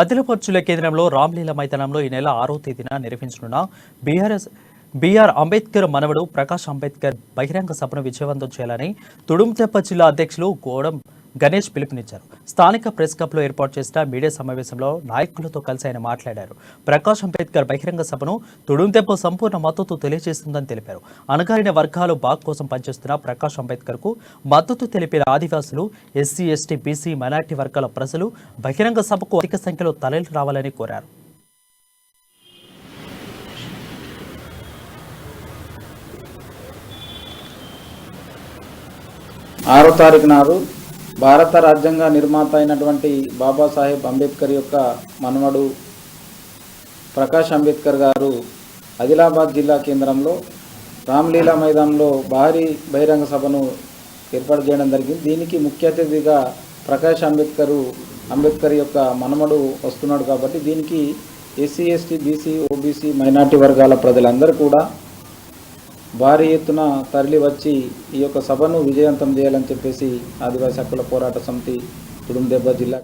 ఆదిలాబాద్ జిల్లా కేంద్రంలో రామ్లీలా మైదానంలో ఈ నెల 6వ తేదీన నిర్వహించనున్న బిఆర్ అంబేద్కర్ మనవడు ప్రకాష్ అంబేద్కర్ బహిరంగ సభను విజయవంతం చేయాలని తుడుంతెప్ప జిల్లా అధ్యక్షులు గోడం గణేష్ పిలుపునిచ్చారు. స్థానిక ప్రెస్ క్లబ్లో ఏర్పాటు చేసిన మీడియా సమావేశంలో నాయకులతో కలిసి ఆయన మాట్లాడారు. ప్రకాష్ అంబేద్కర్ బహిరంగ సభను తుడుంతెప్ప సంపూర్ణ మద్దతు తెలియజేస్తుందని తెలిపారు. అణగారిన వర్గాలు బాగ్ కోసం పనిచేస్తున్న ప్రకాష్ అంబేద్కర్ కు మద్దతు తెలిపిన ఆదివాసులు, ఎస్సీ, ఎస్టీ, బీసీ, మైనార్టీ వర్గాల ప్రజలు బహిరంగ సభకు అధిక సంఖ్యలో తరలి రావాలని కోరారు. ఆరో తారీఖు నాడు భారత రాజ్యాంగ నిర్మాత అయినటువంటి బాబాసాహెబ్ అంబేద్కర్ యొక్క మనవడు ప్రకాష్ అంబేద్కర్ గారు ఆదిలాబాద్ జిల్లా కేంద్రంలో రామ్లీలా మైదానంలో భారీ బహిరంగ సభను ఏర్పాటు చేయడం జరిగింది. దీనికి ముఖ్య అతిథిగా ప్రకాష్ అంబేద్కర్ యొక్క మనవడు వస్తున్నాడు. కాబట్టి దీనికి SC, ST, BC, OBC, minority వర్గాల ప్రజలందరూ కూడా భారీ ఎత్తున తరలి వచ్చి ఈ యొక్క సభను విజయవంతం చేయాలని చెప్పేసి ఆదివాసీ హక్కుల పోరాట సమితి తుడుందెబ్బ జిల్లా